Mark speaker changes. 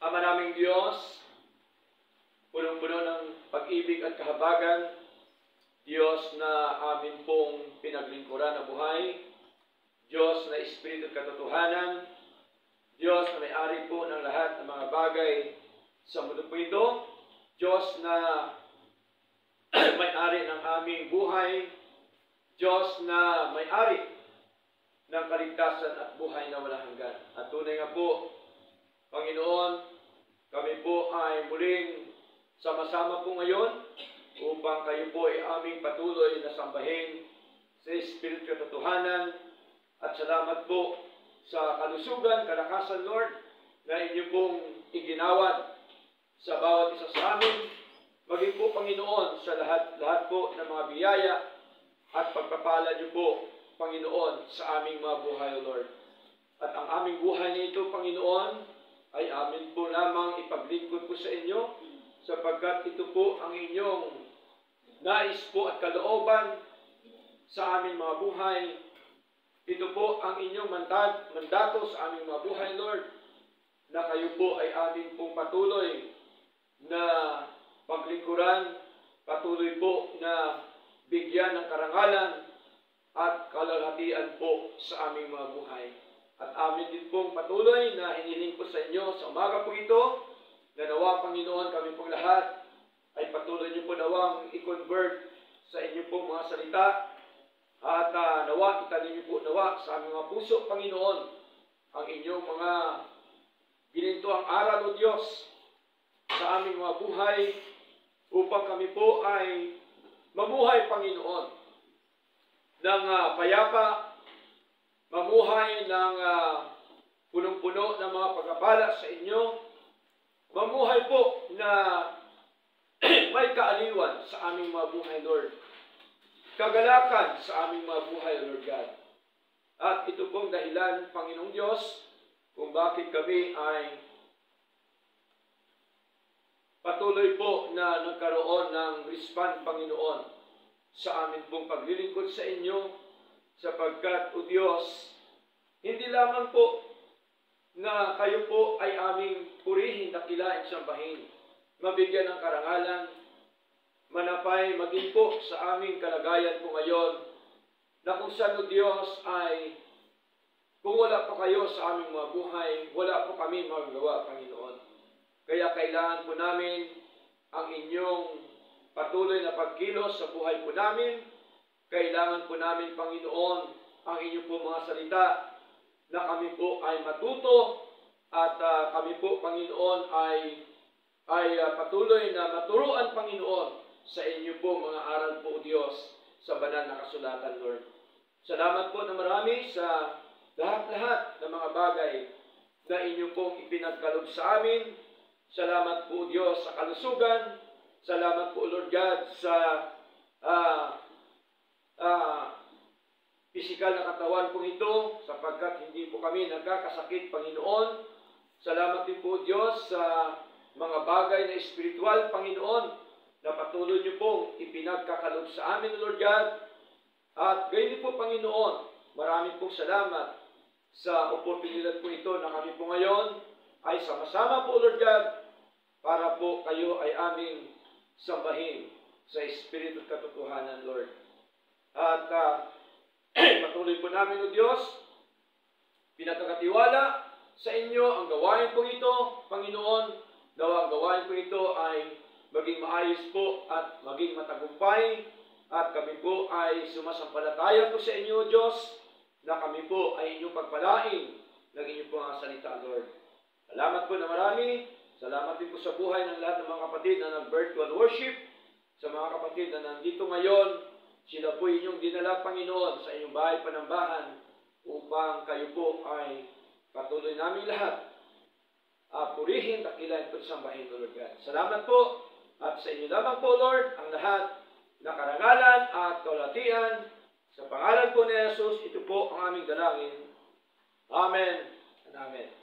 Speaker 1: Ama naming Diyos, punong-puno ng pag-ibig at kahabagan, Diyos na amin pong pinaglingkuran na buhay, Diyos na Espiritu at katotohanan, Diyos na may-ari po ng lahat ng mga bagay sa mundo po ito, Diyos na may-ari ng aming buhay, Diyos na may-ari ng kaligtasan at buhay na walang hanggan. At tunay nga po, Panginoon, kami po ay muling sama-sama po ngayon upang kayo po ay aming patuloy na sambahin sa Espiritu at katotohanan. At salamat po sa kalusugan, kalakasan, Lord, na inyo pong iginawad sa bawat isa sa amin. Maging po, Panginoon, sa lahat po ng mga biyaya at pagpapala niyo po, Panginoon, sa aming mga buhay, Lord. At ang aming buhay na ito, Panginoon, ay amin po lamang ipaglingkod po sa inyo, sapagkat ito po ang inyong nais po at kalooban sa aming mga buhay. Ito po ang inyong mandato sa aming mga buhay, Lord, na kayo po ay amin pong patuloy na paglingkuran, patuloy po na bigyan ng karangalan at kalalhatian po sa aming mga buhay. At amin din pong patuloy na hiniling po sa inyo sa umaga po ito, na nawa, Panginoon, kami pong lahat ay patuloy niyo po nawang i-convert sa inyo pong mga salita. At nawa, itanim niyo po nawa sa aming mga puso, Panginoon, ang inyong mga ginintoang aral, O Diyos, sa aming mga buhay, upang kami po ay mamuhay, Panginoon, ng payapa, mamuhay ng punong-puno ng mga pagpapala sa inyo, mamuhay po na may kaaliwan sa aming mga buhay, Lord. Kagalakan sa aming mga buhay, Lord God. At ito pong dahilan, Panginoong Diyos, kung bakit kami ay patuloy po na nagkaroon ng respond, Panginoon, sa amin pong paglilingkod sa inyo, sapagkat, O Diyos, hindi lamang po na kayo po ay aming purihin, dakilain, sambahin, mabigyan ng karangalan, manapay, maging po sa aming kalagayan po ngayon, na kung saan, O Diyos, ay kung wala po kayo sa aming mga buhay, wala po kami magagawa, Panginoon. Kaya kailangan po namin ang inyong patuloy na pagkilos sa buhay po namin. Kailangan po namin, Panginoon, ang inyong po mga salita na kami po ay matuto at kami po, Panginoon, ay patuloy na maturuan, Panginoon, sa inyo po mga aral po, Diyos, sa banal na kasulatan, Lord. Salamat po na marami sa lahat-lahat ng mga bagay na inyo pong ipinagkaloob sa amin. Salamat po, Diyos, sa kalusugan. Salamat po, Lord God, sa pisikal na katawan po ito, sapagkat hindi po kami nagkakasakit, Panginoon. Salamat din po, Diyos, sa mga bagay na espiritual, Panginoon, na patuloy niyo pong ipinagkakalob sa amin, Lord God. At gayon din po, Panginoon, maraming pong salamat sa oportunidad po ito na kami po ngayon ay sama-sama po, Lord God, para po kayo ay aming sambahin sa Espiritu at katotohanan, Lord. At patuloy po namin, O Diyos, pinagkakatiwala sa inyo ang gawain po ito, Panginoon. Daw ang gawain po ito ay maging maayos po at maging matagumpay. At kami po ay sumasampalataya po sa inyo, O Diyos, na kami po ay inyong pagpalain ng inyong po mga salita, Lord. Salamat po na marami. Salamat din po sa buhay ng lahat ng mga kapatid na nag-virtual worship, sa mga kapatid na nandito ngayon. Sila po inyong dinala, Panginoon, sa inyong bahay panambahan upang kayo po ay patuloy namin lahat purihin, dakilain po sambahin, Lord God. Salamat po at sa inyo lamang po, Lord, ang lahat na karangalan at kaulatian. Sa pangalan po ni Jesus, ito po ang aming dalangin. Amen and Amen.